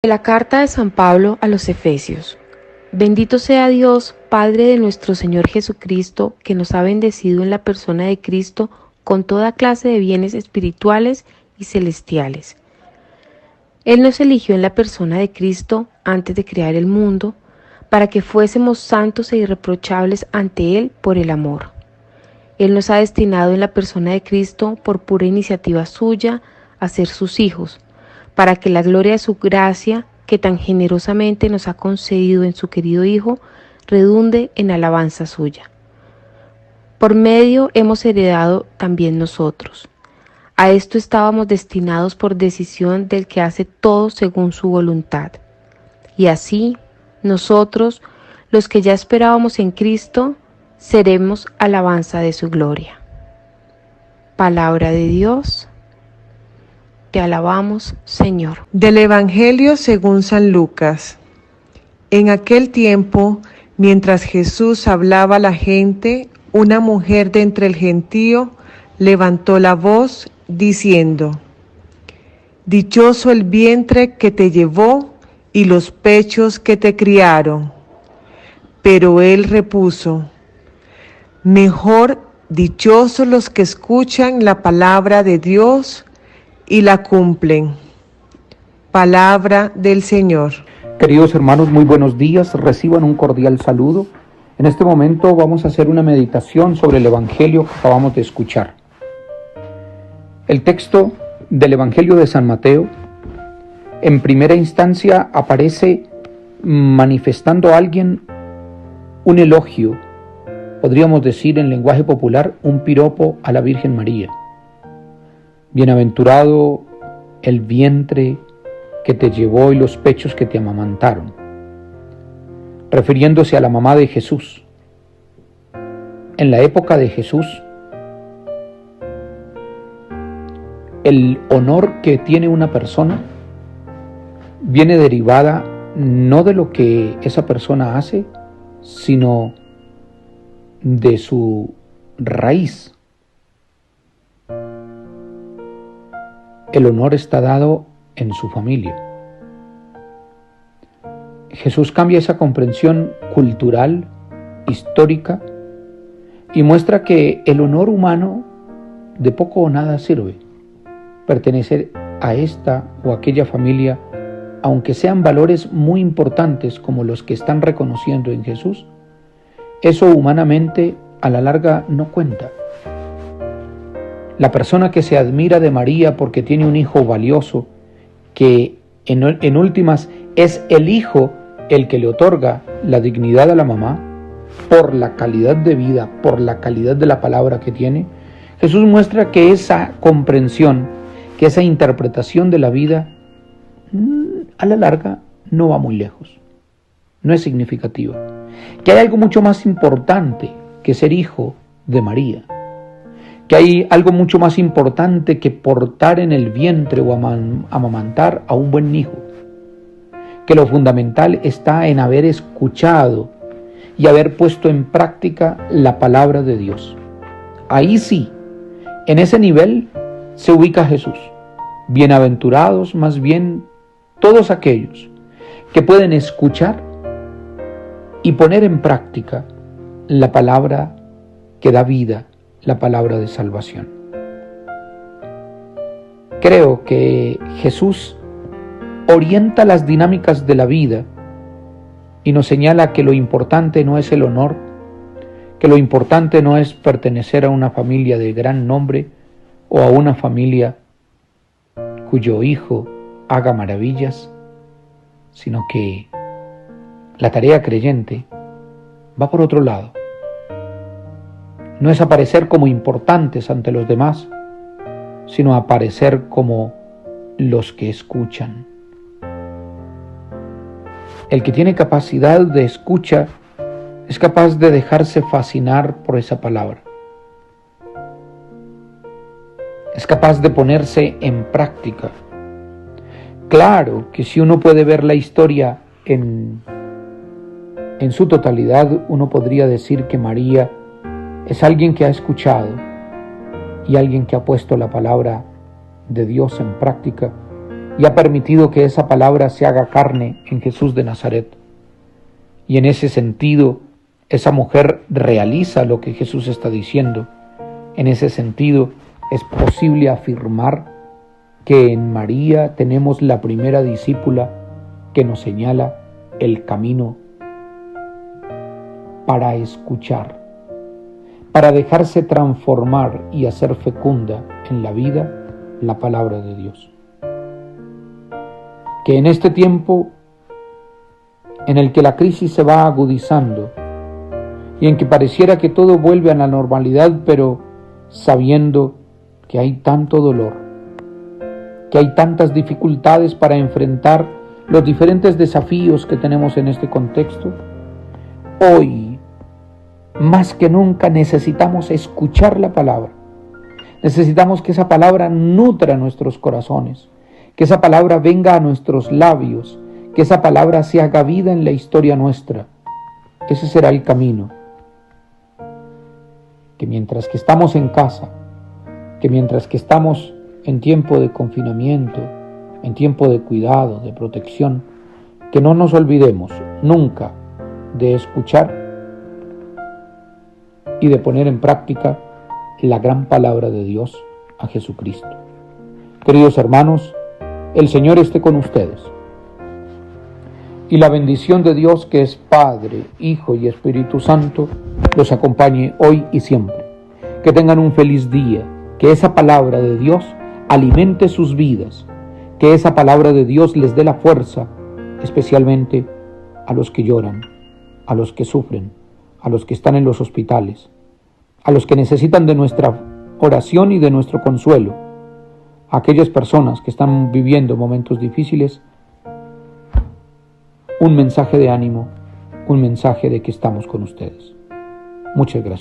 De la carta de San Pablo a los Efesios. Bendito sea Dios, Padre de nuestro Señor Jesucristo, que nos ha bendecido en la persona de Cristo con toda clase de bienes espirituales y celestiales. Él nos eligió en la persona de Cristo antes de crear el mundo, para que fuésemos santos e irreprochables ante Él por el amor. Él nos ha destinado en la persona de Cristo, por pura iniciativa suya, a ser sus hijos, para que la gloria de su gracia, que tan generosamente nos ha concedido en su querido Hijo, redunde en alabanza suya. Por medio hemos heredado también nosotros. A esto estábamos destinados por decisión del que hace todo según su voluntad. Y así, nosotros, los que ya esperábamos en Cristo, seremos alabanza de su gloria. Palabra de Dios. Te alabamos, Señor. Del Evangelio según San Lucas. En aquel tiempo, mientras Jesús hablaba a la gente, una mujer de entre el gentío levantó la voz diciendo: Dichoso el vientre que te llevó y los pechos que te criaron. Pero él repuso: Mejor dichosos los que escuchan la palabra de Dios y la cumplen. Palabra del Señor. Queridos hermanos, muy buenos días, reciban un cordial saludo. En este momento vamos a hacer una meditación sobre el Evangelio que acabamos de escuchar. El texto del Evangelio de San Mateo, en primera instancia, aparece manifestando a alguien un elogio, podríamos decir en lenguaje popular, un piropo a la Virgen María. Bienaventurado el vientre que te llevó y los pechos que te amamantaron, refiriéndose a la mamá de Jesús. En la época de Jesús, el honor que tiene una persona viene derivada no de lo que esa persona hace, sino de su raíz. El honor está dado en su familia. Jesús cambia esa comprensión cultural, histórica, y muestra que el honor humano de poco o nada sirve. Pertenecer a esta o aquella familia, aunque sean valores muy importantes como los que están reconociendo en Jesús, eso humanamente a la larga no cuenta. La persona que se admira de María porque tiene un hijo valioso, que en últimas es el hijo el que le otorga la dignidad a la mamá, por la calidad de vida, por la calidad de la palabra que tiene, Jesús muestra que esa comprensión, que esa interpretación de la vida, a la larga no va muy lejos, no es significativa. Que hay algo mucho más importante que ser hijo de María. Que hay algo mucho más importante que portar en el vientre o amamantar a un buen hijo. Que lo fundamental está en haber escuchado y haber puesto en práctica la palabra de Dios. Ahí sí, en ese nivel se ubica Jesús. Bienaventurados más bien todos aquellos que pueden escuchar y poner en práctica la palabra que da vida, la palabra de salvación. Creo que Jesús orienta las dinámicas de la vida y nos señala que lo importante no es el honor, que lo importante no es pertenecer a una familia de gran nombre o a una familia cuyo hijo haga maravillas, sino que la tarea creyente va por otro lado. No es aparecer como importantes ante los demás, sino aparecer como los que escuchan. El que tiene capacidad de escucha es capaz de dejarse fascinar por esa palabra. Es capaz de ponerse en práctica. Claro que si uno puede ver la historia en su totalidad, uno podría decir que María es alguien que ha escuchado y alguien que ha puesto la palabra de Dios en práctica y ha permitido que esa palabra se haga carne en Jesús de Nazaret. Y en ese sentido, esa mujer realiza lo que Jesús está diciendo. En ese sentido, es posible afirmar que en María tenemos la primera discípula que nos señala el camino para escuchar, para dejarse transformar y hacer fecunda en la vida la palabra de Dios. Que en este tiempo en el que la crisis se va agudizando y en que pareciera que todo vuelve a la normalidad, pero sabiendo que hay tanto dolor, que hay tantas dificultades para enfrentar los diferentes desafíos que tenemos en este contexto, hoy, más que nunca, necesitamos escuchar la palabra. Necesitamos que esa palabra nutra nuestros corazones, que esa palabra venga a nuestros labios, que esa palabra se haga vida en la historia nuestra. Ese será el camino. Que mientras que estamos en casa, que mientras que estamos en tiempo de confinamiento, en tiempo de cuidado, de protección, que no nos olvidemos nunca de escuchar y de poner en práctica la gran palabra de Dios, a Jesucristo. Queridos hermanos, el Señor esté con ustedes. Y la bendición de Dios, que es Padre, Hijo y Espíritu Santo, los acompañe hoy y siempre. Que tengan un feliz día, que esa palabra de Dios alimente sus vidas, que esa palabra de Dios les dé la fuerza, especialmente a los que lloran, a los que sufren, a los que están en los hospitales, a los que necesitan de nuestra oración y de nuestro consuelo, a aquellas personas que están viviendo momentos difíciles, un mensaje de ánimo, un mensaje de que estamos con ustedes. Muchas gracias.